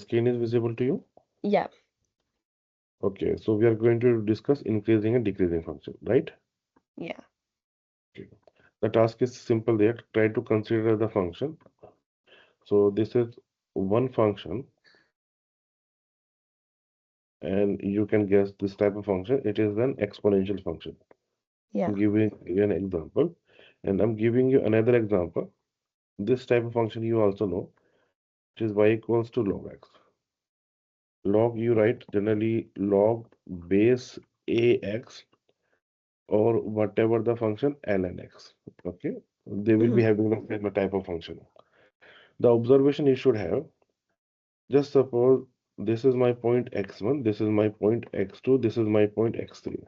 screen is visible to you? Yeah. Okay, so we are going to discuss increasing and decreasing function, right? Yeah. Okay. The task is simple there. Try to consider the function. So this is one function, and you can guess this type of function. It is an exponential function. Yeah. I'm giving you an example, and I'm giving you another example. This type of function you also know, which is y equals to log x. Log you write generally log base ax or whatever the function ln x. Okay, they will be Hmm. having the same type of function. The observation you should have, just suppose this is my point x1, this is my point x2, this is my point x3.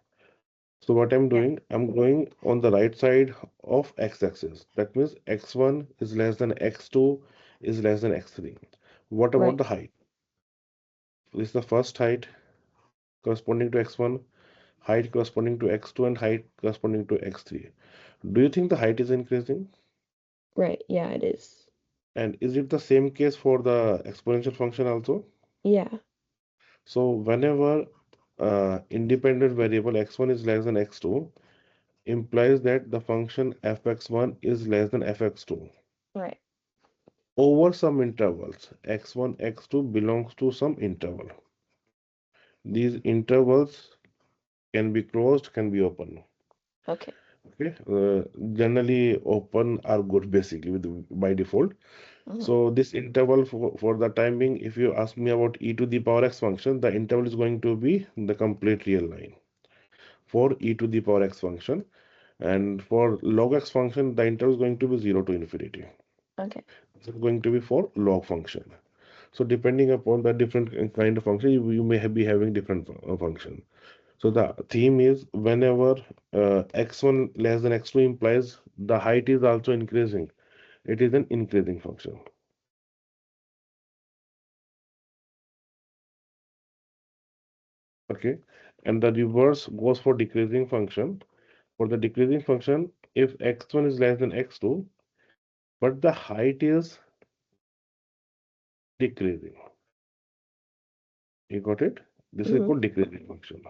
So what I'm Yeah. doing, I'm going on the right side of x-axis. That means x1 is less than x2 is less than x3. What about Right. the height? This is the first height corresponding to x1, height corresponding to x2, and height corresponding to x3. Do you think the height is increasing? Right. Yeah, it is. And is it the same case for the exponential function also? Yeah. So whenever independent variable x1 is less than x2, implies that the function fx1 is less than fx2. Right. Over some intervals, x1, x2 belongs to some interval. These intervals can be closed, can be open. Okay. Okay, generally open are good basically by default. Hmm. So this interval for the time being, if you ask me about e to the power x function, the interval is going to be the complete real line for e to the power x function. And for log x function, the interval is going to be 0 to infinity. Okay. This is going to be for log function. So depending upon the different kind of function, you may be having different function. So the theme is whenever x1 less than x2 implies the height is also increasing. It is an increasing function. Okay. And the reverse goes for decreasing function. For the decreasing function, if x1 is less than x2, but the height is decreasing. You got it? This is Hmm. called decreasing function.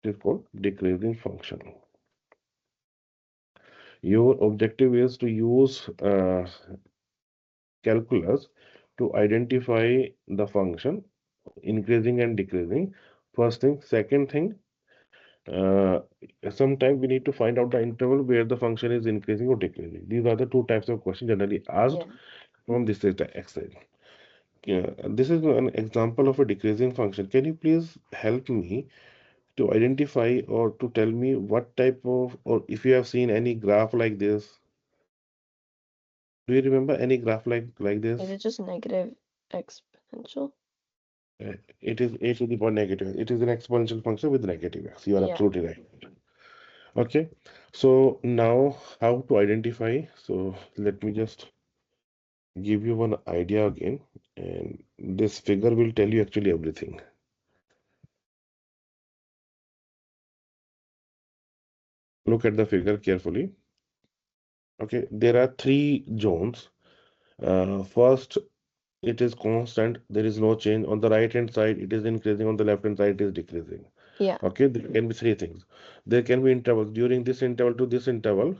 It is called decreasing function. Your objective is to use calculus to identify the function increasing and decreasing. First thing. Second thing, uh, sometimes we need to find out the interval where the function is increasing or decreasing. These are the two types of questions generally asked Yeah. from this exercise. Yeah, this is an example of a decreasing function. Can you please help me to identify or to tell me what type of, or if you have seen any graph like this? Do you remember any graph like Is this? it just negative exponential? It is a to the power negative. It is an exponential function with negative x. You are Yeah. absolutely right. Okay. So now how to identify? So let me just give you one idea again. And this figure will tell you actually everything. Look at the figure carefully. Okay. There are three zones. First, it is constant. There is no change. On the right hand side, it is increasing. On the left hand side, it is decreasing. Yeah. Okay, there can be three things. There can be intervals during this interval to this interval.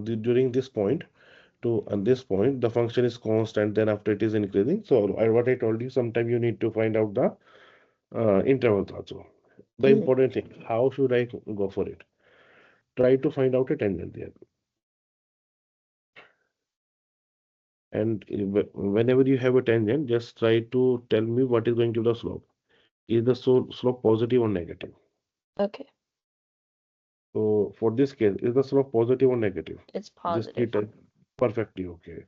During this point to this point, the function is constant. Then after it is increasing. So what I told you, sometime you need to find out the intervals also. The Hmm. important thing, how should I go for it? Try to find out a tangent there. And whenever you have a tangent, just try to tell me what is going to be the slope. Is the slope positive or negative? Okay. So for this case, is the slope positive or negative? It's This three positive. type perfectly okay.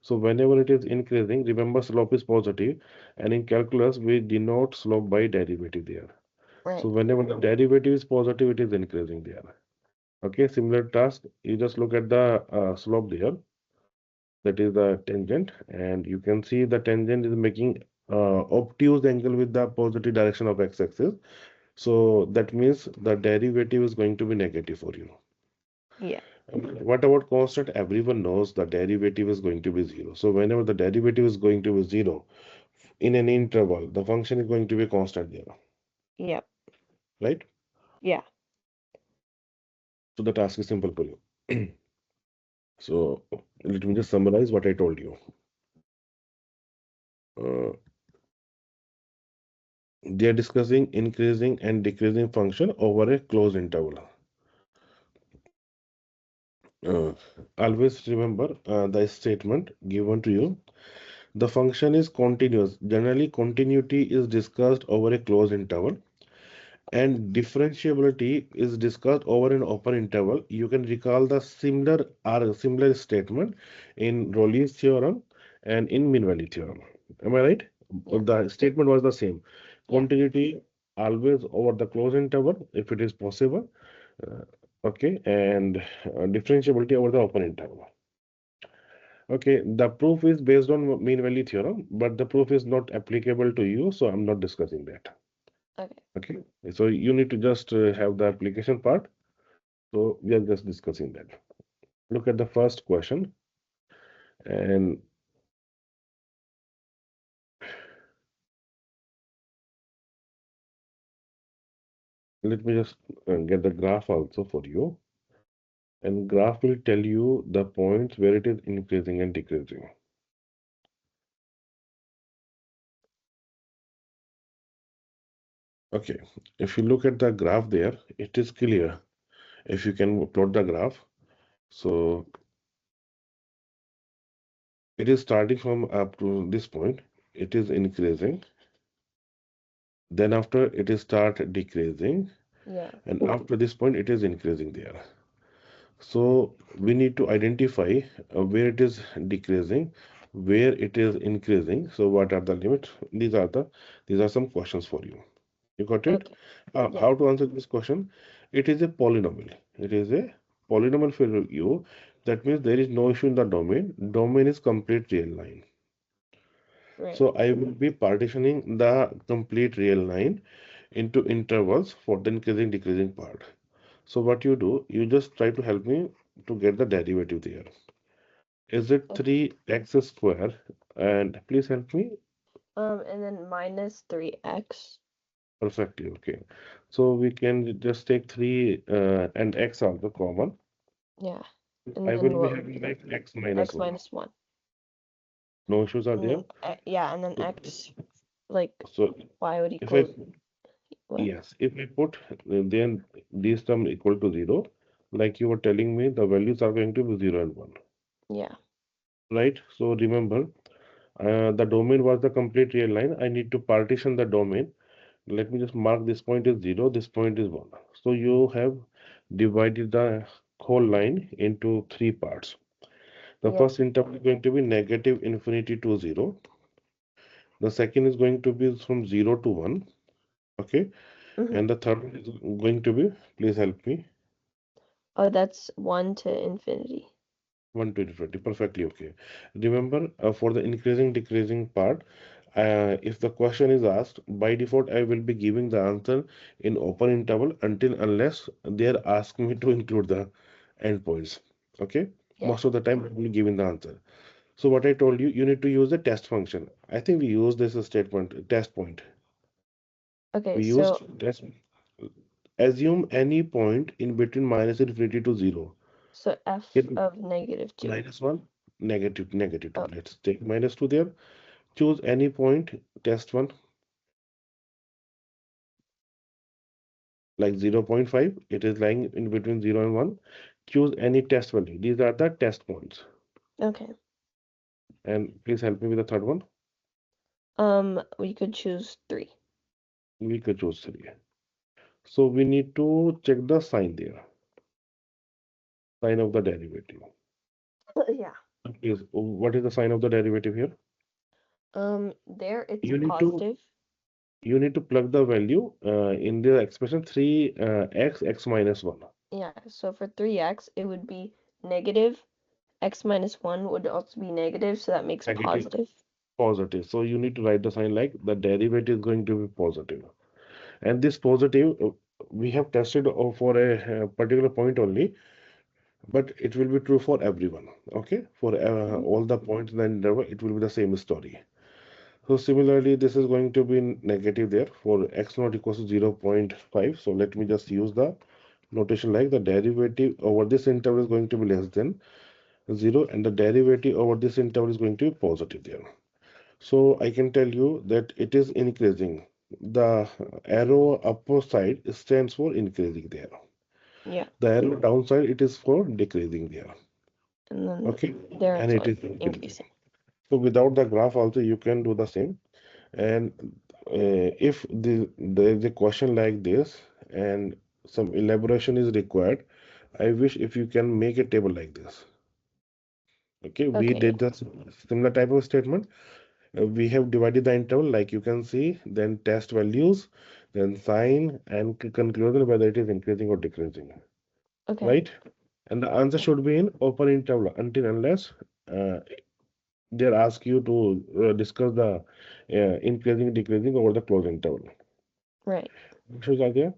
So whenever it is increasing, remember slope is positive, and in calculus we denote slope by derivative there. So Right. whenever the derivative is positive, it is increasing there. Okay, similar task. You just look at the slope there. That is the tangent, and you can see the tangent is making obtuse angle with the positive direction of x-axis. So that means the derivative is going to be negative for you. Yeah. What about constant? Everyone knows the derivative is going to be zero. So whenever the derivative is going to be zero, in an interval, the function is going to be constant there, Yep. right? Yeah. So the task is simple for you. So let me just summarize what I told you. Uh, they are discussing increasing and decreasing function over a closed interval. Uh, Always remember the statement given to you. The function is continuous. Generally, continuity is discussed over a closed interval, and differentiability is discussed over an open interval. You can recall the similar statement in Rolle's theorem and in mean value theorem. Am I right? Yeah. The statement was the same. Yeah. Continuity always over the closed interval if it is possible. Uh, okay, and differentiability over the open interval. Okay, the proof is based on mean value theorem, but the proof is not applicable to you, so I'm not discussing that. Okay. Okay, so you need to just have the application part. So we are just discussing that. Look at the first question, and let me just get the graph also for you. And graph will tell you the points where it is increasing and decreasing. Okay, if you look at the graph there, it is clear. If you can plot the graph, so it is starting from up to this point, it is increasing. Then after it is start decreasing, Yeah. and after this point it is increasing there. So we need to identify where it is decreasing, where it is increasing. So what are the limits? These are some questions for you. You got it? Okay. Yeah. How to answer this question? It is a polynomial. It is a polynomial for you. That means there is no issue in the domain. Domain is complete real line. Right. So I will be partitioning the complete real line into intervals for the increasing decreasing part. So what you do, you just try to help me to get the derivative there. Is it Okay. 3x square? And please help me. And then minus 3x. Perfectly, okay. So we can just take 3 and x also common. Yeah. And I will then be what would having be like x minus x 1. minus 1? No issues are And there. then yeah, and then So, x like so y would if I, equal what? yes, if I put then these term equal to 0, like you were telling me, the values are going to be 0 and 1. Yeah. Right? So remember, the domain was the complete real line. I need to partition the domain. Let me just mark this point is 0, this point is 1. So you have divided the whole line into 3 parts. The Yep. first interval is going to be negative infinity to 0. The second is going to be from 0 to 1. Okay. Mm-hmm. And the third one is going to be, please help me, Oh, that's 1 to infinity. 1 to infinity. Perfectly okay. Remember, for the increasing decreasing part, if the question is asked, by default, I will be giving the answer in open interval until unless they are asking me to include the endpoints. Okay. Yeah. Most of the time, I will be giving the answer. So what I told you, you need to use the test function. I think we use this statement, test point. Okay, We so used test. Assume any point in between minus infinity to 0. f Here, of negative 2. minus 1, negative 2. Oh, Let's take minus 2 there. Choose any point, test 1, like 0.5. It is lying in between 0 and 1. Choose any test value. These are the test points. okay. And please help me with the third one. We could choose 3. We could choose 3. So we need to check the sign there, sign of the derivative. Yeah. Please, what is the sign of the derivative here? There it's You need to positive. you need to plug the value in the expression 3 x minus 1. Yeah, so for 3x, it would be negative. X minus 1 would also be negative, so that makes Negative, positive. positive. So you need to write the sign like the derivative is going to be positive. And this positive, we have tested for a particular point only, but it will be true for everyone. Okay, for Mhm. all the points in the interval, it will be the same story. So similarly, this is going to be negative there for x not equals to 0.5. So let me just use the notation like the derivative over this interval is going to be less than 0 and the derivative over this interval is going to be positive there. So I can tell you that it is increasing. The arrow upper side stands for increasing there. Yeah. The arrow downside it is for decreasing there. And then Okay, there and it's it like is increasing. increasing. So without the graph also you can do the same. And if there is a question like this and some elaboration is required, I wish if you can make a table like this. Okay, we Okay, did the similar type of statement. We have divided the interval like you can see, then test values, then sign and conclusion whether it is increasing or decreasing, okay, right? And the answer should be in open interval until unless uh, they ask you to discuss the increasing decreasing over the closed interval. right. Issues are there?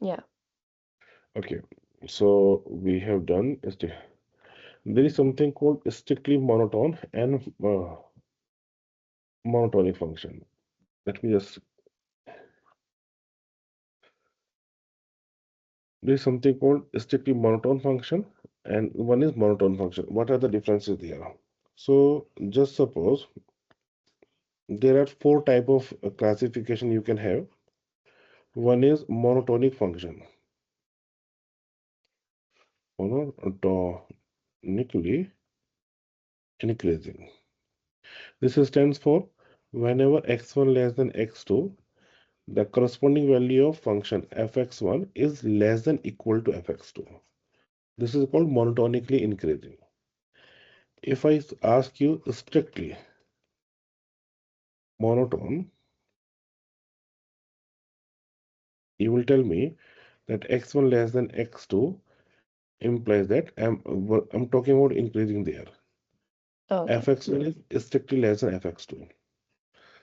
Yeah. Okay, so we have done there is something called strictly monotone and monotonic function. Let me just There is something called strictly monotone function and one is monotone function. What are the differences there? So just suppose there are four type of classification you can have. One is monotonic function. Monotonically increasing. This stands for whenever x1 less than x2, the corresponding value of function fx1 is less than equal to fx2. This is called monotonically increasing. If I ask you strictly monotone, you will tell me that x1 less than x2 implies that I'm talking about increasing there. Oh, okay. fx1 is strictly less than fx2.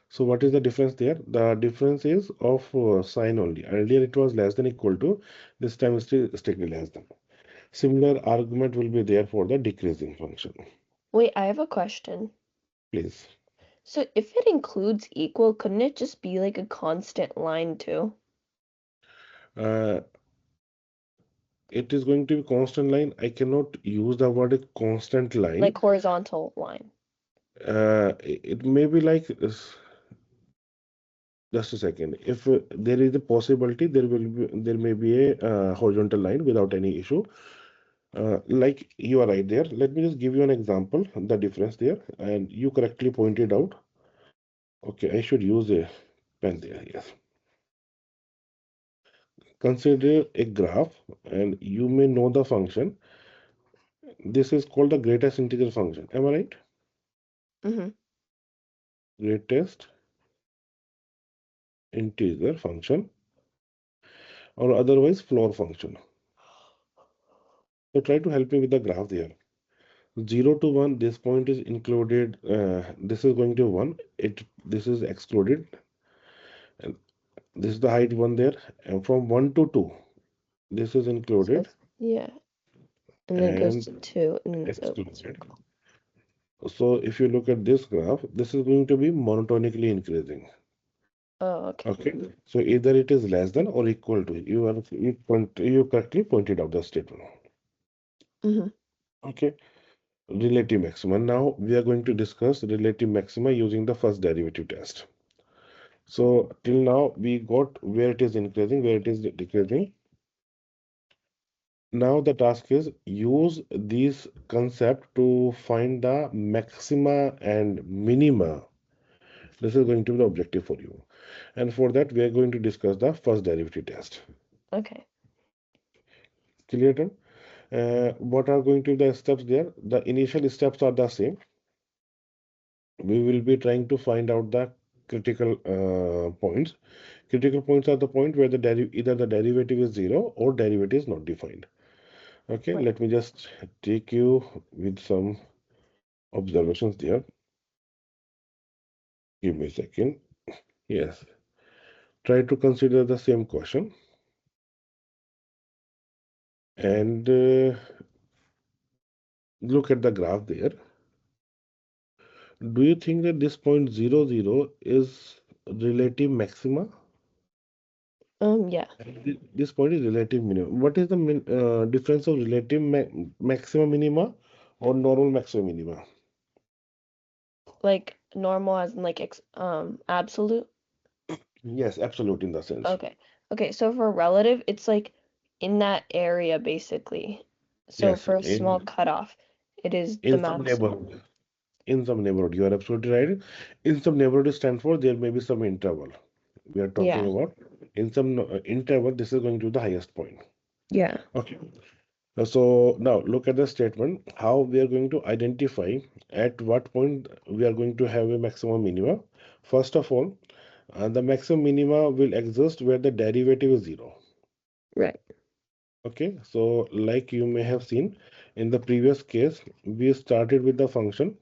So what is the difference there? The difference is of sign only. Earlier it was less than equal to, this time it's still strictly less than. Similar argument will be there for the decreasing function. Wait, I have a question. Please. So if it includes equal, couldn't it just be like a constant line too? Uh, it is going to be constant line. I cannot use the word constant line. Like horizontal line. It may be like just a second. If there is a possibility, there may be a horizontal line without any issue. Like you are right there. Let me just give you an example, the difference there, and you correctly pointed out. Okay, I should use a pen there. Yes. Consider a graph, and you may know the function. This is called the greatest integer function. Am I right? Mm-hmm. Greatest integer function, or otherwise floor function. So try to help me with the graph there. 0 to 1, this point is included. This is going to 1. This is excluded. And this is the height 1 there. And from 1 to 2, this is So included yeah. And then it goes and to 2, and then it's open excluded. circle. So if you look at this graph, this is going to be monotonically increasing. Oh, okay. Okay. So either it is less than or equal to. You correctly pointed out the statement. Mm-hmm. Okay. Relative maxima. Now we are going to discuss relative maxima using the first derivative test. So till now we got where it is increasing, where it is decreasing. Now the task is use this concept to find the maxima and minima. This is going to be the objective for you. And for that we are going to discuss the first derivative test. Okay. Clear? Then? What are going to be the steps there? The initial steps are the same. We will be trying to find out the critical points. Critical points are the point where either the derivative is 0 or derivative is not defined. Okay, Right. let me just take you with some observations there. Give me a second. Yes, try to consider the same question and look at the graph there. Do you think that this point 0, 0 is relative maxima? Yeah. And this point is relative minimum. What is the difference of relative maxima minima or normal maxima minima? Like normal as in like absolute. Yes, absolute in the sense. Okay. Okay, so for relative, it's like in that area basically. So Yes, for a small cutoff, it is the in some maximum. neighborhood. In some neighborhood, you are absolutely right. In some neighborhood, stand for there may be some interval. We are talking Yeah. about in some interval, this is going to be the highest point. Yeah. Okay. So now look at the statement, how we are going to identify at what point we are going to have a maximum minima. First of all, the maximum minima will exist where the derivative is zero. Right. Okay, so like you may have seen in the previous case, we started with the function.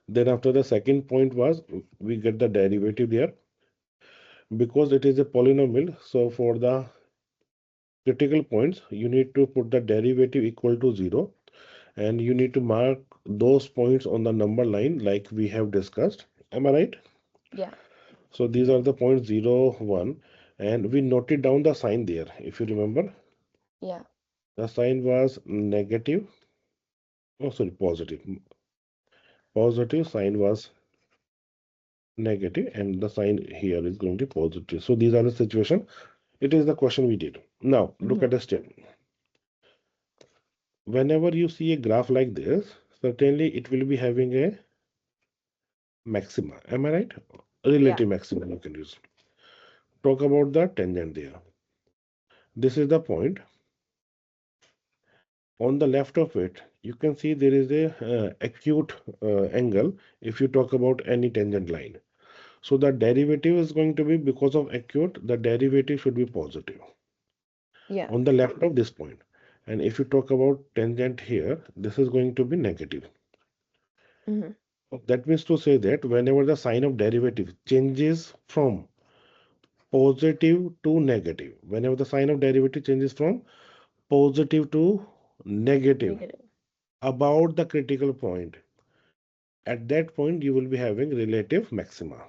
Then after the second point was we get the derivative there because it is a polynomial. So for the critical points, you need to put the derivative equal to zero and you need to mark those points on the number line like we have discussed. Am I right? Yeah. So these are the points 0, 1, and we noted down the sign there. If you remember, Yeah. the sign was negative. Oh, sorry, positive. Positive sign was negative, and the sign here is going to be positive. So these are the situation. It is the question we did. Now look Hmm. at the step. Whenever you see a graph like this, certainly it will be having a maxima. Am I right? Yeah. Relative maximum you can use. Talk about the tangent there. This is the point. On the left of it, you can see there is a acute angle if you talk about any tangent line. So the derivative is going to be because of acute, the derivative should be positive Yeah. on the left of this point. And if you talk about tangent here, this is going to be negative. Hmm. That means to say that whenever the sign of derivative changes from positive to negative, whenever the sign of derivative changes from positive to negative Negative. about the critical point, at that point you will be having relative maxima.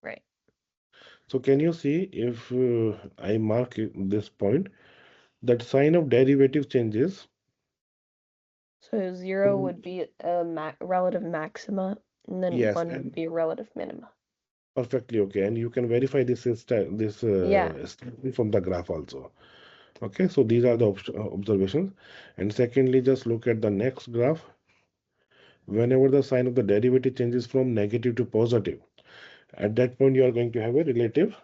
Right. So can you see if I mark this point, that sign of derivative changes So zero from, would be a relative maxima, and then yes, one would and be a relative minima. perfectly okay, and you can verify this this Yeah. statement from the graph also. Okay, so these are the observations. And secondly, just look at the next graph. Whenever the sign of the derivative changes from negative to positive, at that point you are going to have a relative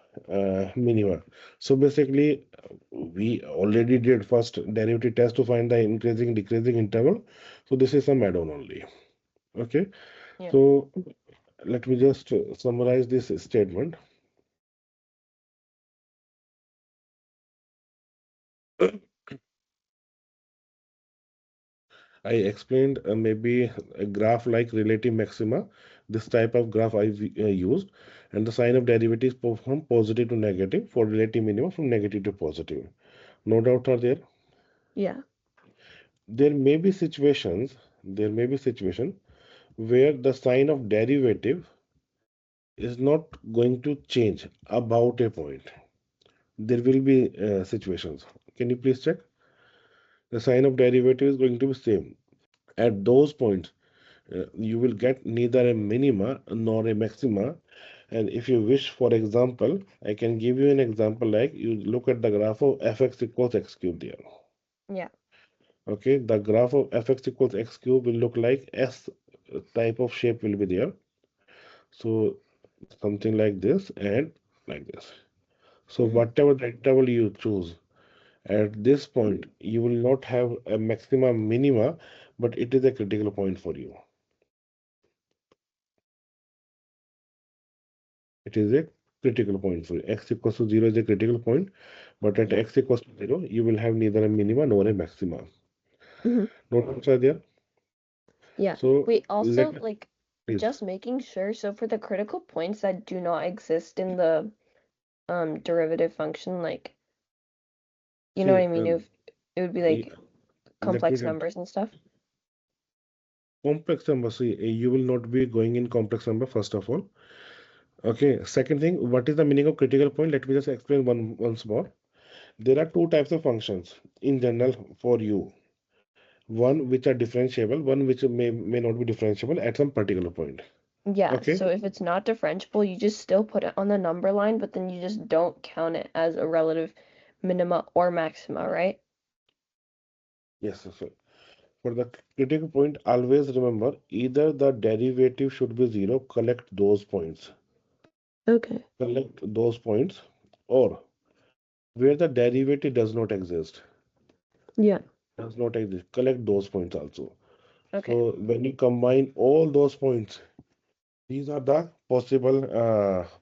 minima. So basically we already did first derivative test to find the increasing decreasing interval, so this is some add-on only. Okay, Yeah. so let me just summarize this statement. I explained maybe a graph like relative maxima. This type of graph I used, and the sign of derivatives from positive to negative for relative minima from negative to positive. No doubt are there. Yeah. There may be situation where the sign of derivative is not going to change about a point. There will be situations. Can you please check? The sign of derivative is going to be same. At those points, you will get neither a minima nor a maxima. And if you wish, for example, I can give you an example like you look at the graph of fx equals x cube there. Yeah. Okay, the graph of fx equals x cube will look like S type of shape will be there. So something like this and like this. So Hmm. whatever the interval you choose, at this point you will not have a maxima minima, but it is a critical point for you. It is a critical point for you. X equals to 0 is a critical point, but at Yeah. x equals to 0, you will have neither a minima nor a maxima. Hmm. Notes are there. Yeah. So Wait, let also, like, please just making sure. So for the critical points that do not exist in the derivative function, like, you know what see. I mean? If it would be Yeah, like let me complex tell. numbers and stuff. Complex number, see, you will not be going in complex number first of all. Okay, second thing, what is the meaning of critical point? Let me just explain once more. There are two types of functions in general for you. One which are differentiable, one which may not be differentiable at some particular point. Yeah, Okay. so if it's not differentiable, you just still put it on the number line, but then you just don't count it as a relative minima or maxima, right? Yes, yes, sir. For the critical point, always remember either the derivative should be zero, collect those points. Okay. Collect those points, or where the derivative Yeah. does not exist, collect those points also. Okay. So when you combine all those points, these are the possible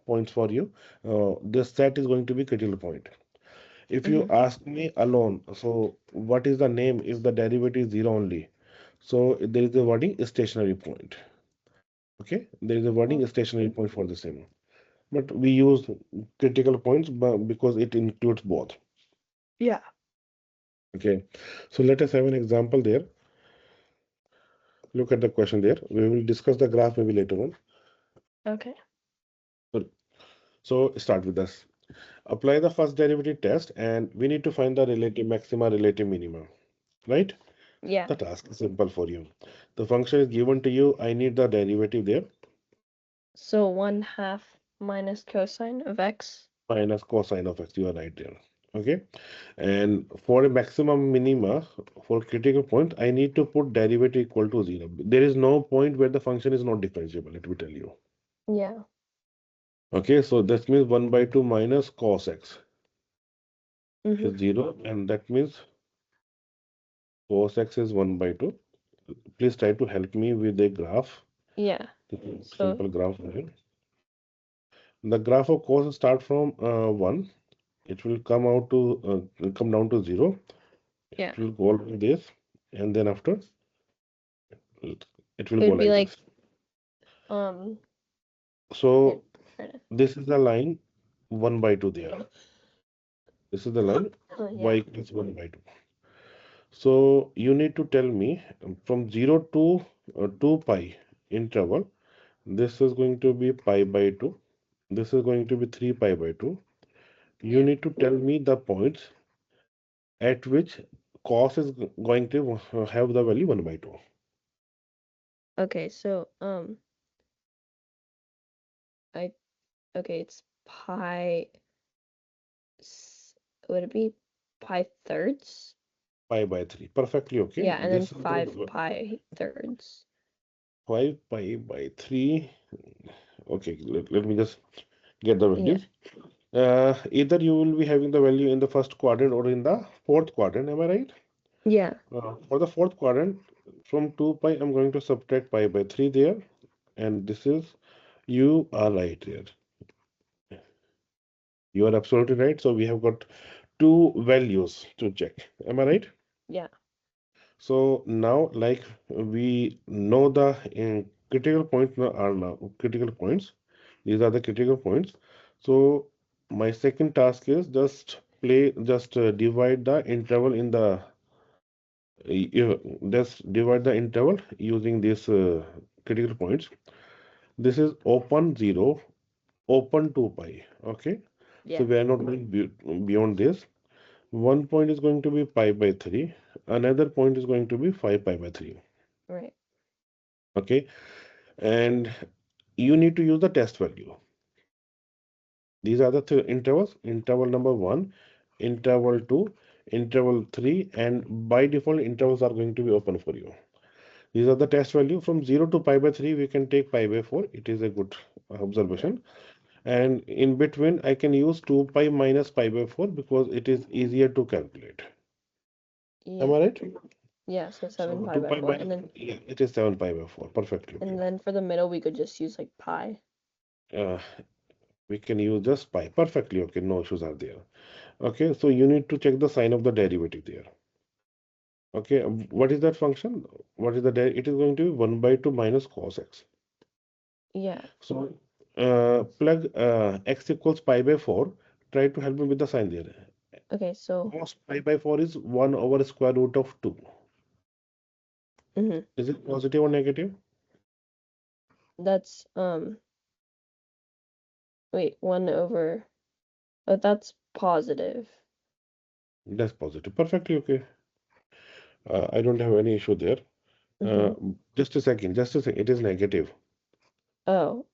points for you. This set is going to be critical point. If you Mm-hmm. ask me alone, so what is the name if the derivative is zero only? So there is a wording stationary point. Okay, there is a wording stationary point for the same. But we use critical points because it includes both. Yeah. Okay, so let us have an example there. Look at the question there. We will discuss the graph maybe later on. Okay. So, so start with this. Apply the first derivative test, and we need to find the relative maxima, relative minima. Right? Yeah. The task is simple for you. The function is given to you. I need the derivative there. So 1/2 minus cosine of x. Minus cosine of x. You are right there. Okay. And for a maximum minima, for critical point, I need to put derivative equal to zero. There is no point where the function is not differentiable, let me tell you. Yeah. Okay, so that means 1 by 2 minus cos x Mm-hmm. is 0, and that means cos x is 1 by 2. Please try to help me with a graph. Yeah. This is So simple graph here. The graph of cos start from 1. It will come down to 0. yeah, It will go like this, and then after it will it go would be like like this. um here, So try to this is the line 1 by 2 there. This is the line y yeah. equals 1 by 2. So you need to tell me from 0 to 2 pi interval. This is going to be pi by 2. This is going to be 3 pi by 2. You Yeah. need to tell me the points at which cos is going to have the value 1 by 2. Okay, so I okay, it's pi would it be pi thirds? Pi by 3. Perfectly okay. Yeah, and then This is 5 the pi thirds. 5 pi by 3. Okay, let me just get the Yeah. values. Either you will be having the value in the first quadrant or in the fourth quadrant. Am I right? Yeah. For the fourth quadrant, from 2 pi, I'm going to subtract pi by 3 there. And this is, you are right here. You are absolutely right. So we have got two values to check. Am I right? Yeah. So now, like we know the critical points are now critical points. These are the critical points. So my second task is just divide the interval in the just divide the interval using these critical points. This is open 0, open 2 pi. Okay. So Yeah. we are not going beyond this. One point is going to be pi by 3. Another point is going to be 5 pi by 3. Right. Okay. And you need to use the test value. These are the intervals: interval number 1, interval 2, interval 3, and by default intervals are going to be open for you. These are the test value. From 0 to pi by 3 we can take pi by 4. It is a good Yeah. observation. And in between I can use 2 pi minus pi by 4 because it is easier to calculate. Am Yeah. I right? Yeah, so 7 So pi 2 by pi 4 minus, yeah, it is 7 pi by 4. Perfectly okay. and then for the middle we could just use like pi. Uh, we can use just pi. Perfectly okay. No issues are there. Okay, so you need to check the sign of the derivative there. Okay, what is that function? What is the it is going to be 1 by 2 minus cos x. Yeah. So plug x equals pi by 4. Try to help me with the sign there. Okay, so Cos pi by 4 is 1 over square root of 2. Mm-hmm. Is it positive or negative? That's wait, 1 over, oh, that's positive. That's positive. Perfectly okay. I don't have any issue there. Mm-hmm. Just a second, just a second. It is negative. Oh,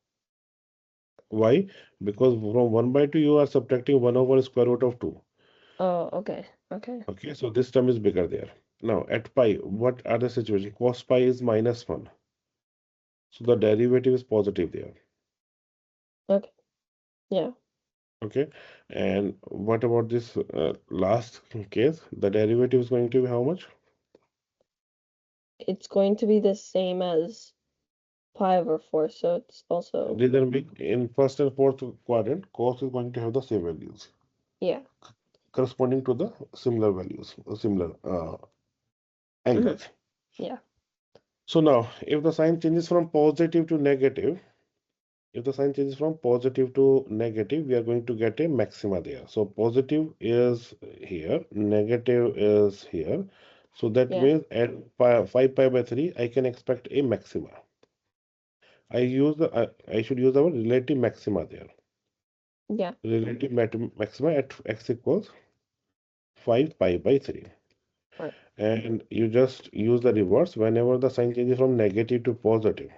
Why? Because from 1 by 2, you are subtracting 1 over square root of 2. oh, okay, okay. Okay, so this term is bigger there. Now, at pi, what are the situation? Cos pi is minus 1. So the derivative is positive there. Okay, yeah. Okay, and what about this last case? The derivative is going to be how much? It's going to be the same as pi over 4, so it's also, These are big in first and fourth quadrant. Cos is going to have the same values yeah. corresponding to the similar values, similar Mm-hmm. angles. Yeah. So now, if the sign changes from positive to negative, if the sign changes from positive to negative, we are going to get a maxima there. So positive is here, negative is here. So that Yeah. means at 5 pi by 3, I can expect a maxima. I should use our relative maxima there. Yeah. Relative maxima at x equals 5 pi by 3. Right. And you just use the reverse whenever the sign changes from negative to positive.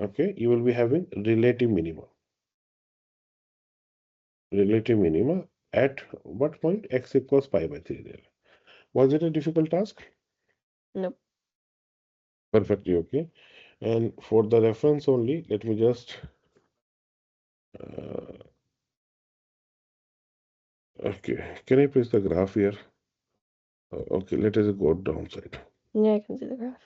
Okay, you will be having relative minima at what point? X equals pi by 3 there. Was it a difficult task? Nope. Perfectly okay. And for the reference only, let me just uh, okay. Can I place the graph here? Okay, let us go downside. Yeah, I can see the graph.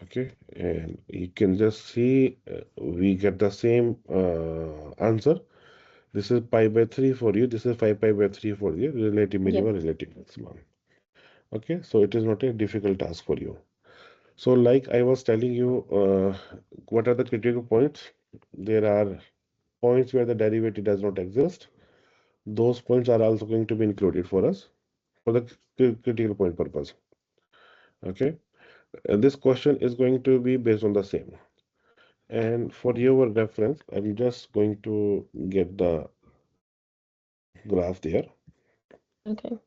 Okay, and you can just see we get the same answer. This is pi by 3 for you. This is 5 pi by 3 for you. Relative Yeah. minima, relative maximum. Okay, so it is not a difficult task for you. So, like I was telling you, what are the critical points? There are points where the derivative does not exist. Those points are also going to be included for us for the critical point purpose. Okay, this question is going to be based on the same. And for your reference, I'm just going to get the graph there. Okay.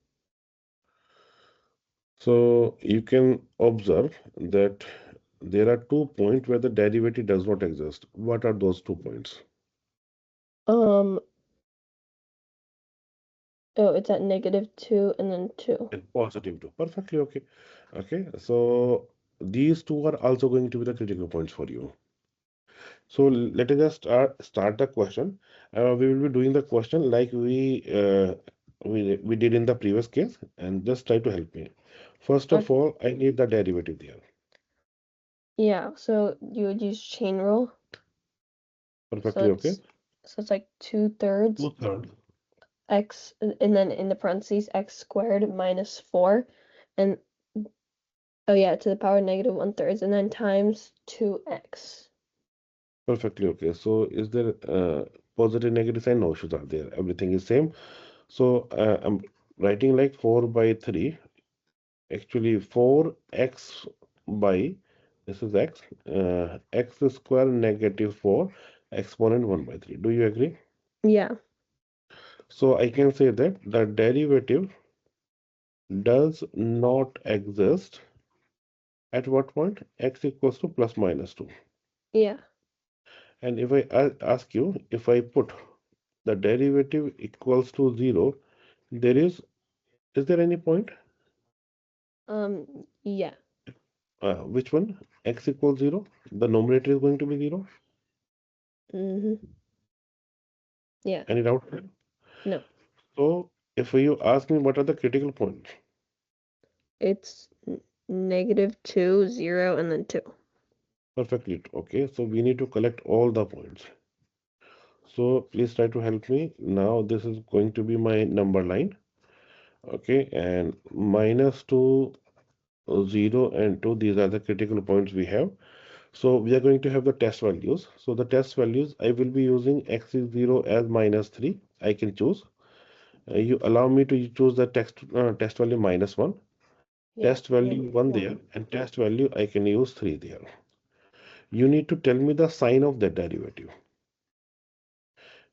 So you can observe that there are 2 points where the derivative does not exist. What are those 2 points? Um, oh, it's at -2 and then 2. And positive 2. Perfectly okay. Okay, so these two are also going to be the critical points for you. So let us just start the question. We will be doing the question like we did in the previous case, and just try to help me. First of Okay. all, I need the derivative there. Yeah, so you would use chain rule. So Perfectly okay. it's like 2/3 2/3. x, and then in the parentheses x squared minus 4, and oh yeah, to the power -1/3, and then times 2x. Perfectly okay. So is there positive, negative sign? No issues are there. Everything is same. So I'm writing like 4 by 3. Actually 4x by, this is x, x square negative 4 exponent 1 by 3. Do you agree? Yeah. So I can say that the derivative does not exist at what point? X equals to plus minus 2. Yeah. And if I ask you, if I put the derivative equals to 0, there is there any point? Yeah. Which one? X equals 0. The numerator is going to be 0. Mm-hmm. Yeah. Any doubt here? No. So if you ask me what are the critical points, It's -2, 0, and then 2. perfectly okay. So we need to collect all the points. So please try to help me. Now this is going to be my number line. Okay, and minus 2, 0, and 2. These are the critical points we have. So we are going to have the test values. So the test values, I will be using x is 0 as -3. I can choose. You allow me to choose the test value -1. Yeah, test value and 1 there, and test value I can use 3 there. You need to tell me the sign of that derivative.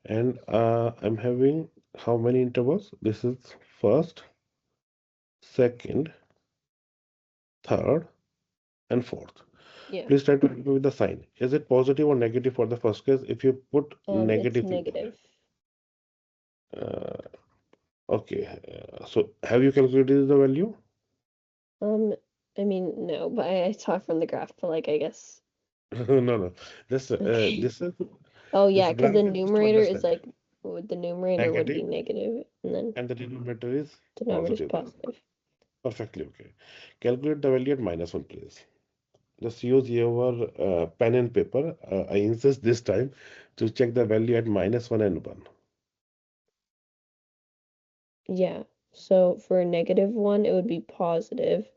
And I'm having how many intervals? This is first, second, third, and fourth. yeah. Please try to help me with the sign. Is it positive or negative for the first case? If you put It's negative, negative. uh, okay. So have you calculated the value? I mean, no, but I saw from the graph, but like, I guess. No, no. Okay. This is Oh, this yeah, because the graph is just to numerator is understand. like, the numerator would be Negative, negative, and then and the denominator is denominator is positive there. positive. Perfectly okay. Calculate the value at -1, please. Just use your pen and paper. I insist this time to check the value at -1 and 1. Yeah. So for a -1, it would be positive,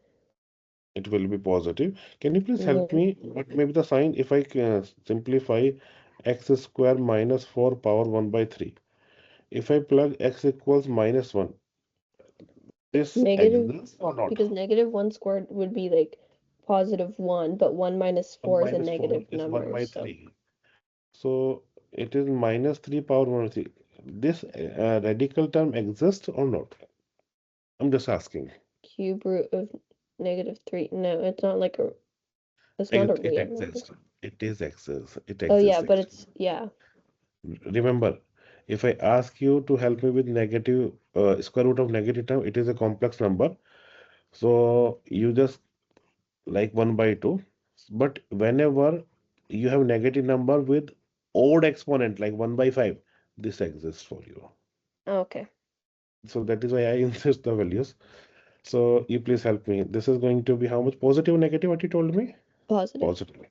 It will be positive. Can you please and help then me? What may be the sign if I simplify x square minus 4 power 1 by 3? If I plug x equals -1, this negative, exists or not? because -1 squared would be like +1, but 1 minus 4 is a Minus 4 negative is 1 number, by so 3. So it is -3 power 1 by 3. This radical term exists or not? I'm just asking. cube root of -3. No, it's not like it's not a It real number. exists. It is exists. It Oh yeah, exists but actually. it's, yeah. Remember, if I ask you to help me with negative square root of negative term, it is a complex number. So you just like 1 by 2. But whenever you have negative number with odd exponent like 1 by 5, this exists for you. Okay. So that is why I insist the values. So you please help me. This is going to be how much? Positive or negative? What you told me? Positive. Positive.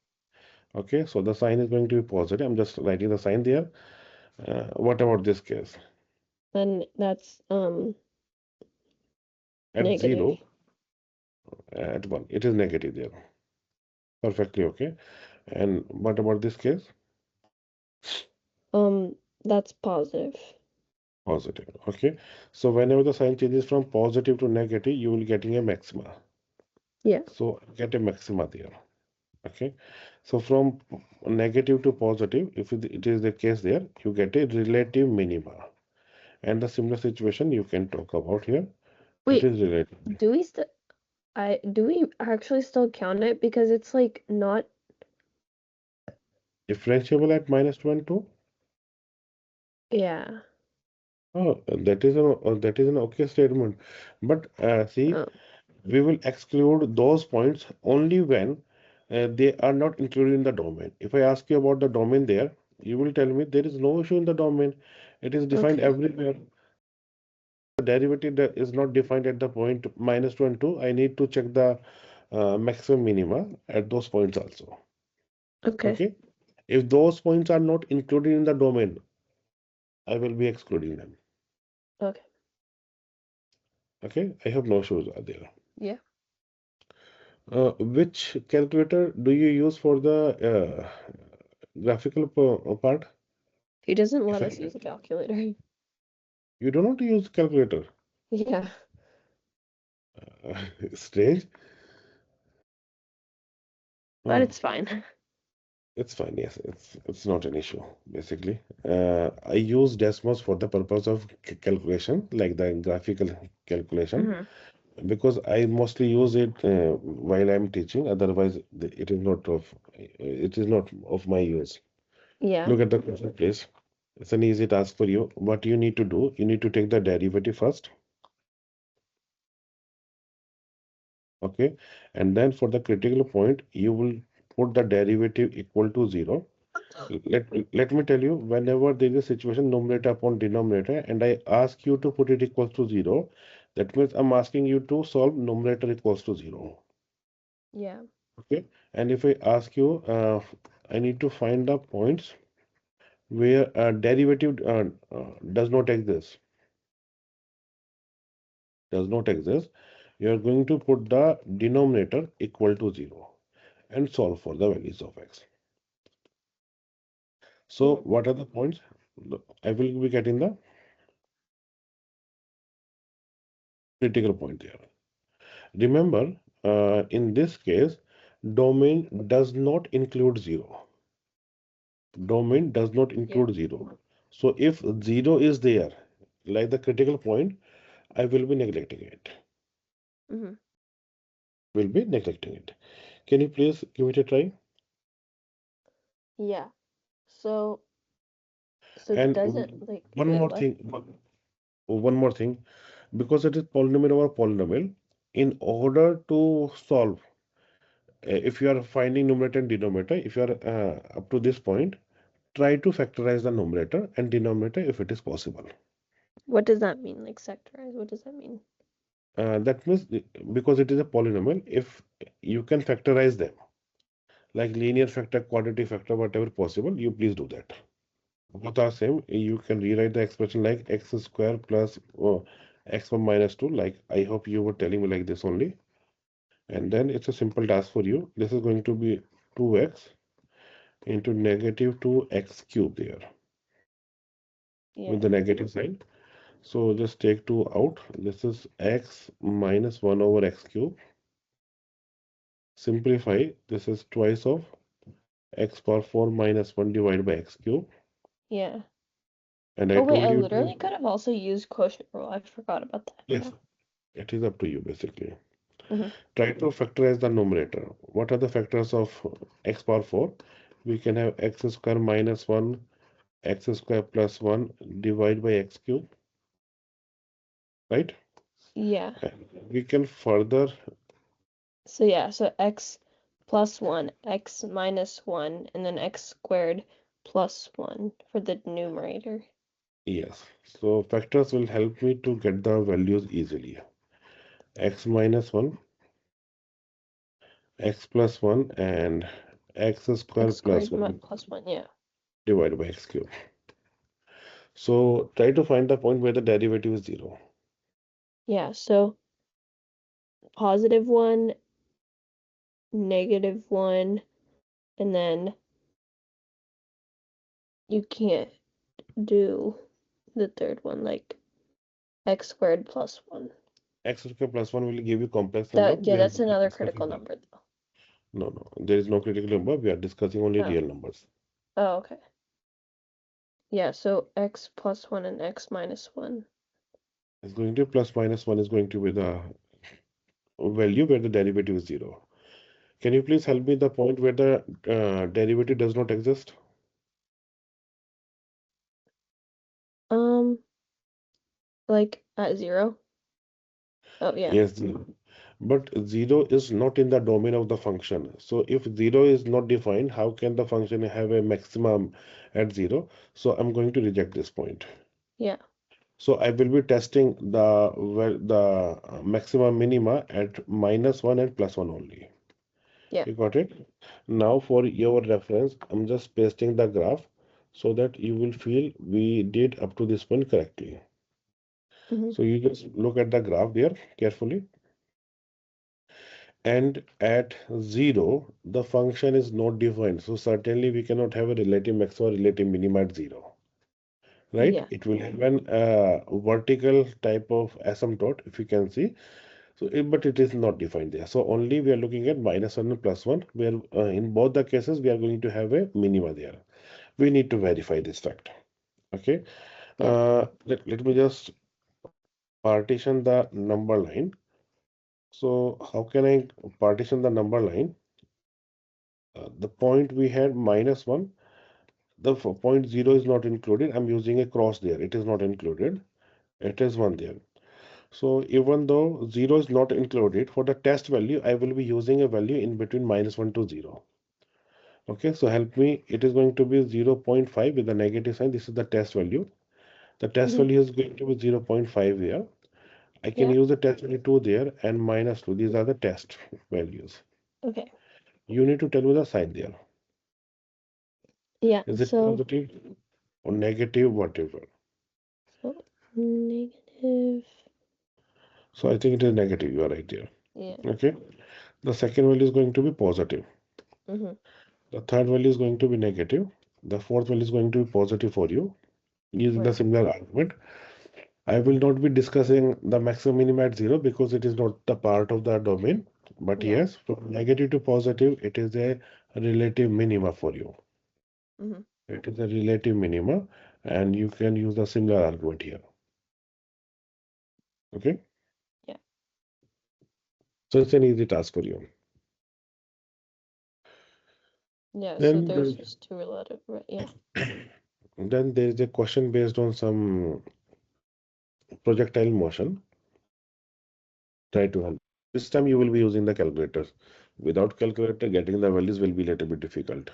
Okay, so the sign is going to be positive. I'm just writing the sign there. What about this case? And that's At negative. 0, at 1, it is negative there. Perfectly okay. And what about this case? That's positive. Positive. Okay. So whenever the sign changes from positive to negative, you will getting a maxima. Yeah. So get a maxima there. Okay. So from negative to positive, if it is the case there, you get a relative minima. And the similar situation you can talk about here. It Wait, is relative. do we still do we actually still count it because it's like not, Differentiable at -1, 2. yeah. Oh, that is an okay statement. But see, Oh, we will exclude those points only when they are not included in the domain. If I ask you about the domain there, you will tell me there is no issue in the domain. It is defined okay. everywhere. The derivative that is not defined at the point -2 and 2. I need to check the maximum minima at those points also. Okay. Okay. If those points are not included in the domain, I will be excluding them. Okay. Okay. I have no issues there. Yeah. Which calculator do you use for the graphical part? He doesn't If let us I, use a calculator. you do not use calculator. Yeah. Strange. But Oh, it's fine. it's fine. Yes, it's not an issue. Basically, I use Desmos for the purpose of calculation, like the graphical calculation, Hmm. because I mostly use it while I'm teaching. Otherwise, it is not of my use. Yeah. Look at the question, please. It's an easy task for you. What you need to do, you need to take the derivative first, okay? And then for the critical point, you will put the derivative equal to 0. Let me tell you, whenever there is a situation numerator upon denominator, and I ask you to put it equals to 0, that means I'm asking you to solve numerator equals to 0, Yeah. okay? And if I ask you, I need to find the points where derivative does not exist, you are going to put the denominator equal to 0 and solve for the values of x. So Hmm. what are the points? I will be getting the critical point there. Remember, in this case, domain does not include 0. Domain does not include 0. So if 0 is there, like the critical point, I will be neglecting it. Mm-hmm. Will be neglecting it. Can you please give it a try? Yeah. So And does it like one wait more what? thing, one more thing, because it is polynomial over polynomial, in order to solve, if you are finding numerator and denominator, if you are up to this point, try to factorize the numerator and denominator if it is possible. What does that mean? Like sectorize? What does that mean? That means because it is a polynomial, if you can factorize them, like linear factor, quadratic factor, whatever possible, you please do that. Both are same. You can rewrite the expression like x square plus x minus 2. Like I hope you were telling me like this only. And then it's a simple task for you. This is going to be 2x into negative 2x cube there with Yeah. the negative sign. So just take 2 out. This is x minus 1 over x cube. Simplify. This is twice of x power 4 minus 1 divided by x cube. Yeah. And I Oh wait, told I you literally to, could have also used quotient rule. I forgot about that. yes, it is up to you basically. Mm-hmm. Try to factorize the numerator. What are the factors of x power 4? We can have x square minus 1, x square plus 1 divided by x cube, right? Yeah. And we can further, So yeah, so x plus 1, x minus 1, and then x squared plus 1 for the numerator. yes. So factors will help me to get the values easily. X minus 1, x plus 1, and x square X plus squared 1 plus 1, yeah. divided by x cube. So try to find the point where the derivative is 0. Yeah, so positive 1, negative 1, and then you can't do the third one, like x squared plus 1. X square plus 1 will give you complex number. Yeah, We are that's another critical discussing that. number though. No, no, there is no critical number. We are discussing only Oh, real numbers. oh, okay. Yeah, so x plus 1 and x minus 1. It's going to plus minus 1 is going to be the value where the derivative is 0. Can you please Yeah. help me the point where the derivative does not exist? Um, like at 0? Oh, yeah. Yes, 0. But 0 is not in the domain of the function. So if 0 is not defined, how can the function have a maximum at 0? So I'm going to reject this point. Yeah. So I will be testing the maximum minima at minus 1 and plus 1 only. Yeah. You got it? Now for your reference, I'm just pasting the graph so that you will feel we did up to this point correctly. Mm-hmm. So you just look at the graph there carefully. And at 0, the function is not defined. So certainly we cannot have a relative maximum or relative minima at 0. Right? Yeah. It will have an vertical type of asymptote, if you can see. So, but it is not defined there. So only we are looking at minus 1 and plus 1, where in both the cases we are going to have a minima there. We need to verify this fact. Okay. Yeah. Let me just partition the number line. So how can I partition the number line? The point we had minus 1, the point 0 is not included. I'm using a cross there. It is not included. It is 1 there. So even though 0 is not included, for the test value, I will be using a value in between minus 1 to 0. Okay, so help me. It is going to be 0.5 with the negative sign. This is the test value. The test Mm-hmm. value is going to be 0.5 here. I can Yeah. use the test value 2 there and minus 2. These are the test values. Okay. You need to tell me the sign there. Yeah. Is it So, positive or negative, whatever? negative. So I think it is negative. You are right there. Yeah. Okay. The second value is going to be positive. Mm-hmm. The third value is going to be negative. The fourth value is going to be positive for you using the Right. similar argument. I will not be discussing the maximum minimum at zero because it is not the part of the domain. But Yeah. yes, from negative to positive, it is a relative minima for you. Mm-hmm. It is a relative minima, and you can use a similar argument here. Okay, Yeah. so it's an easy task for you. Yeah, so Then, there's just two relative, right? Yeah. then there is a question based on some projectile motion. Try to help. This time you will be using the calculator. Without calculator, getting the values will be a little bit difficult.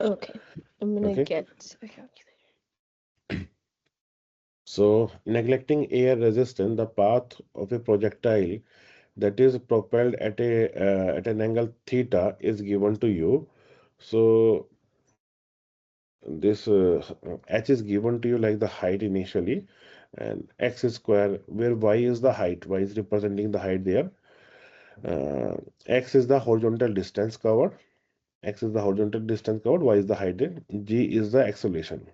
Okay. I'm gonna Okay. get a calculator. So, neglecting air resistance, the path of a projectile that is propelled at an angle theta is given to you. So, this h is given to you like the height initially, and x is square, where y is the height. Y is representing the height there. Uh, x is the horizontal distance covered. X is the horizontal distance covered. Y is the height there. G is the acceleration.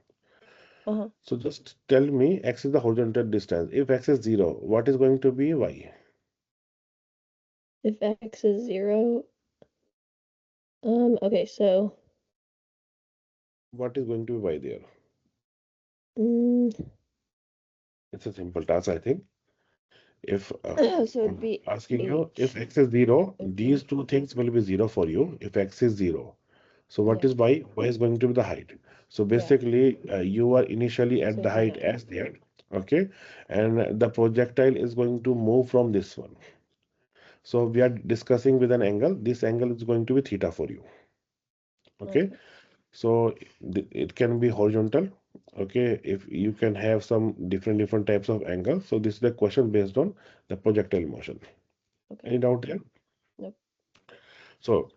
Uh-huh. So just tell me, x is the horizontal distance. If x is 0, what is going to be y? If x is 0, okay, so What is going to be y there? mm, It's a simple task, I think. If so it'd I'm be asking you, if h x is 0, of these v. two things will be 0 for you. If x is 0. So what Yeah. is y? Y is going to be the height. So Yeah. basically, you are initially at So the height v. as there. Okay. And the projectile is going to move from this one. So we are discussing with an angle. This angle is going to be theta for you. Okay. Okay. So it can be horizontal. Okay. If you can have some different types of angles. So this is the question based on the projectile motion. Okay. Any doubt here? Nope. So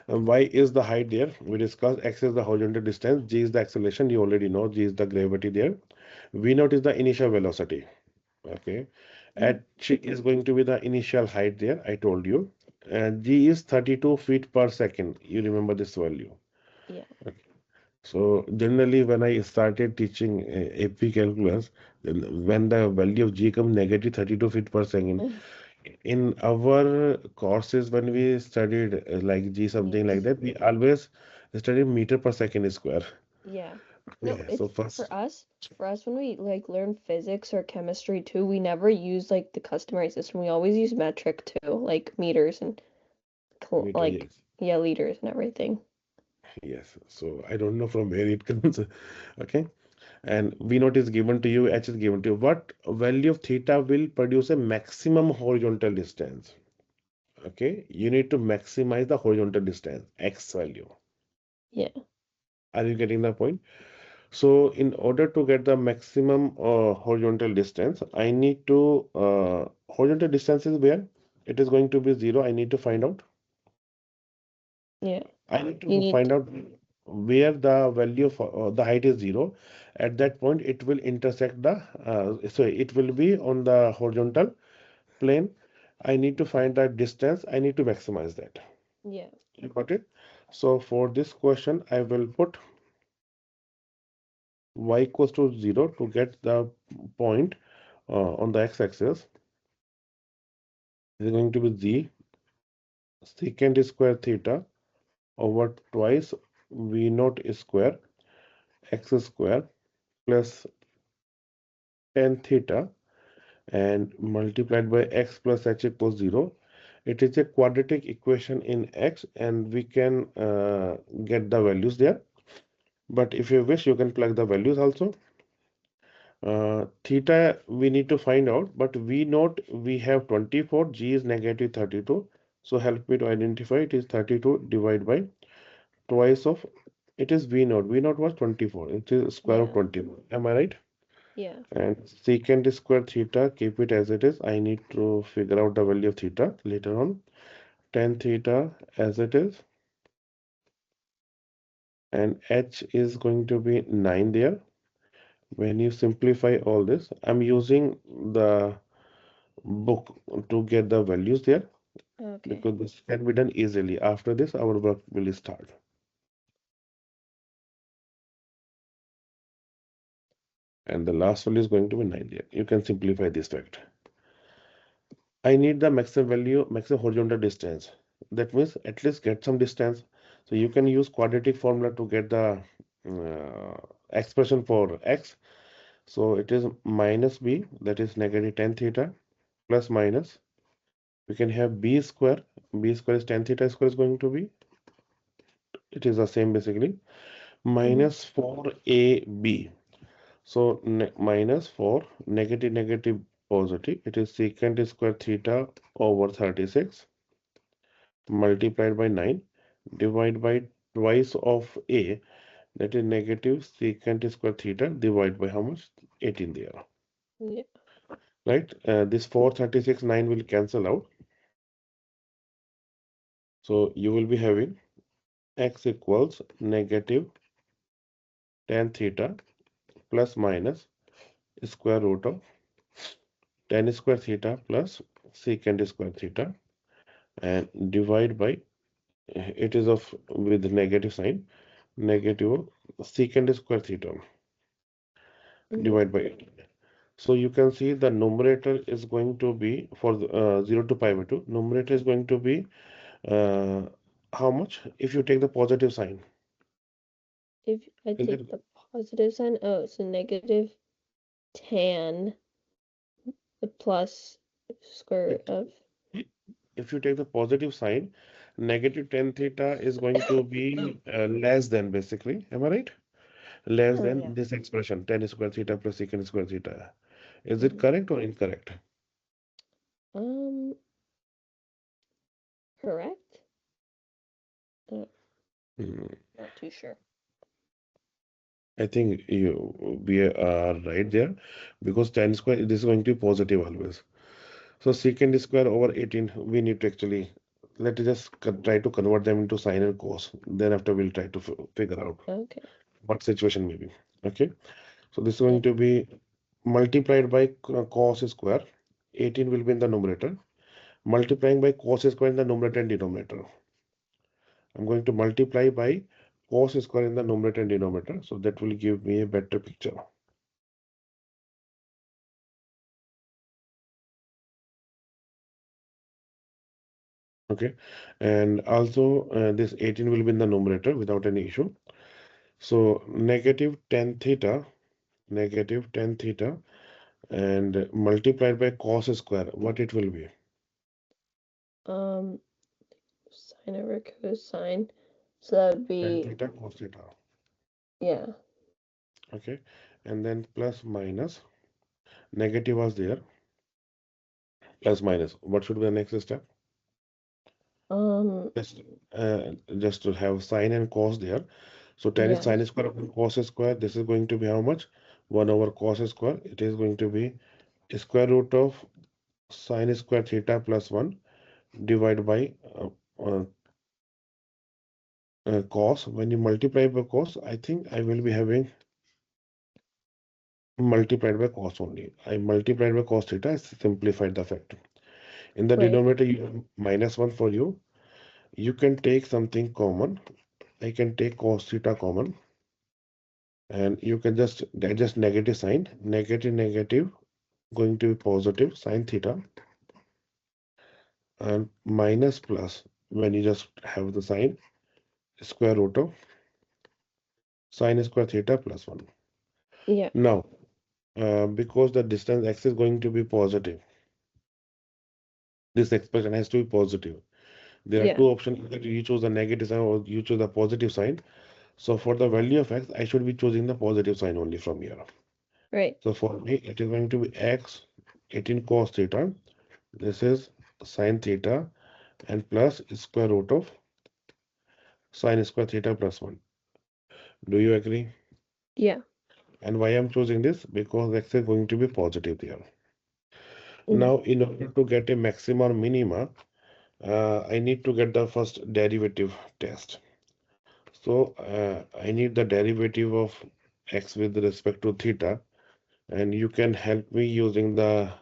y is the height there. We discussed x is the horizontal distance. G is the acceleration. You already know G is the gravity there. V naught is the initial velocity. Okay. Mm-hmm. H is going to be the initial height there. I told you. And G is 32 feet per second. You remember this value. Yeah. Okay. So generally, when I started teaching AP calculus, then when the value of G comes negative 32 feet per second, in our courses when we studied like G something like Meters. that, we always studied meter per second square. Yeah. No, Yeah. So it's first for us when we like learn physics or chemistry too, we never use like the customary system. We always use metric too, like meters and meter, like yes, yeah, liters and everything. yes. So I don't know from where it comes. Okay. And V naught is given to you, H is given to you. What value of theta will produce a maximum horizontal distance? Okay, you need to maximize the horizontal distance, X value. Yeah. Are you getting the point? So, in order to get the maximum horizontal distance, I need to horizontal distance is where it is going to be 0. I need to find out. Yeah. I need You to need find out where the value of the height is 0. At that point, it will intersect the so it will be on the horizontal plane. I need to find that distance. I need to maximize that. yeah. You got it? So for this question, I will put y equals to 0 to get the point on the x-axis. It is going to be z secant square theta over twice v naught square x square plus tan theta and multiplied by x plus h equals 0. It is a quadratic equation in x and we can get the values there. But if you wish, you can plug the values also. Theta we need to find out, but V naught we have 24, G is negative 32. So help me to identify it is 32 divided by twice of it is V naught. V naught was 24. It is square of Yeah. 24. Am I right? Yeah. And secant square theta, keep it as it is. I need to figure out the value of theta later on. Tan theta as it is. And H is going to be 9 there. When you simplify all this, I'm using the book to get the values there Okay. because this can be done easily. After this, our work will start. and the last value is going to be 9 there. You can simplify this fact. I need the maximum value, maximum horizontal distance. That means at least get some distance. So you can use quadratic formula to get the expression for x. So it is minus b, that is negative tan theta, plus minus. We can have b square. B square is tan theta square is going to be. It is the same basically. Minus 4ab. So minus 4, negative, negative, positive. It is secant square theta over 36 multiplied by 9 divided by twice of a, that is negative secant square theta divided by how much? 18 there. Yeah. Right? This 436, 9 will cancel out. So you will be having x equals negative tan theta plus minus square root of tan square theta plus secant square theta and divide by, it is of with negative sign, negative secant square theta Yeah. divided by 8. So you can see the numerator is going to be for 0 to pi by 2. Numerator is going to be uh, how much if you take the positive sign? If I Is take it the positive sign, oh, it's a negative tan, the plus square root it, of. if you take the positive sign, negative tan theta is going to be less than basically. Am I right? Less Oh than yeah. this expression tan square theta plus secant square theta. Is it Hmm. correct or incorrect? Um, correct? Uh, Hmm. not too sure. I think we are right there because tan square this is going to be positive always. So secant square over 18 we need to actually let us just try to convert them into sine and cos. Then after we'll try to figure out Okay. what situation may be. Okay. So this is Yeah. going to be multiplied by cos square. 18 will be in the numerator. Multiplying by cos square in the numerator and denominator. I'm going to multiply by cos square in the numerator and denominator. So that will give me a better picture. Okay. And also this 18 will be in the numerator without any issue. So negative tan theta and multiplied by cos square, what it will be? Um, sine over cosine. So that would Tan be, theta cos theta. yeah. Okay. And then plus minus. Negative was there. Plus minus. What should be the next step? Um, Just, just to have sine and cos there. So tan is yeah. sine square upon cos square. This is going to be how much? 1 over cos square. It is going to be square root of sine square theta plus 1 divided by uh, cos. When you multiply by cos, I think I will be having multiplied by cos only. I multiplied by cos theta. I simplified the fact. In the Right. denominator, you have minus 1 for you. You can take something common. I can take cos theta common. And you can just adjust negative sign. Negative, negative, going to be positive sine theta. And minus plus, when you just have the sign, square root of sine square theta plus 1. Yeah. Now, because the distance x is going to be positive, this expression has to be positive. There are Yeah. two options, either you choose the negative sign or you choose the positive sign. So for the value of x, I should be choosing the positive sign only from here. Right. So for me, it is going to be x 18 cos theta. This is sine theta and plus square root of sine square theta plus 1. Do you agree? Yeah. And why I'm choosing this? Because x is going to be positive there. Mm. Now, in order to get a maxima or minima, I need to get the first derivative test. So I need the derivative of x with respect to theta, and you can help me using the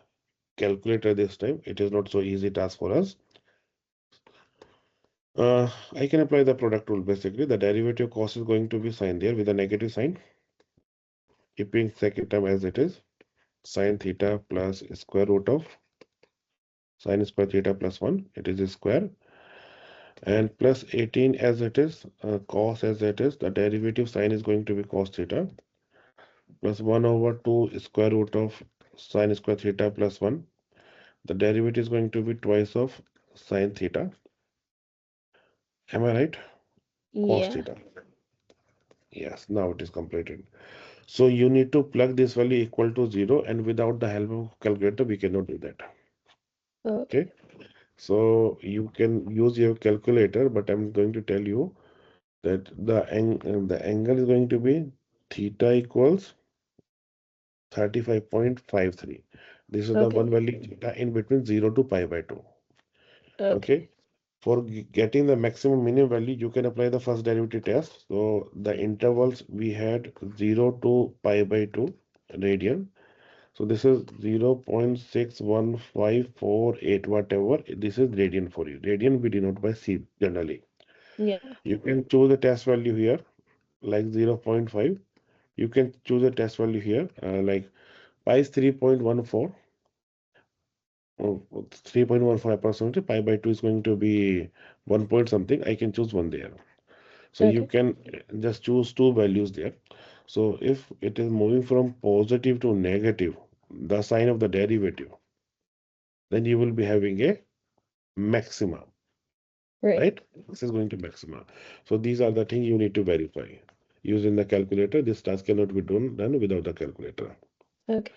calculator this time. It is not so easy task for us. I can apply the product rule basically. The derivative cos is going to be sign there with a negative sign. keeping second term as it is, sine theta plus square root of sine square theta plus 1, it is a square, and plus 18 as it is, cos as it is, the derivative sine is going to be cos theta, plus 1 over 2 square root of sine square theta plus 1. The derivative is going to be twice of sine theta. Am I right? Cos Yeah. theta. Yes, now it is completed. So you need to plug this value equal to 0, and without the help of calculator, we cannot do that. Okay. Okay. So you can use your calculator, but I'm going to tell you that the angle is going to be theta equals 35.53. This is the Okay. one value theta in between 0 to pi by 2. Okay. Okay. For getting the maximum minimum value, you can apply the first derivative test. So the intervals we had 0 to pi by 2 radian. So this is 0.61548 whatever. This is radian for you. Radian we denote by C generally. Yeah. You can choose a test value here like 0.5. You can choose a test value here like pi is 3.14. 3.14 approximately. Pi by 2 is going to be 1 point something. I can choose one there. So you Okay. can just choose two values there. So if it is moving from positive to negative, the sign of the derivative, then you will be having a maxima, Right. right? This is going to maxima. So these are the things you need to verify. Using the calculator, this task cannot be done without the calculator. Okay.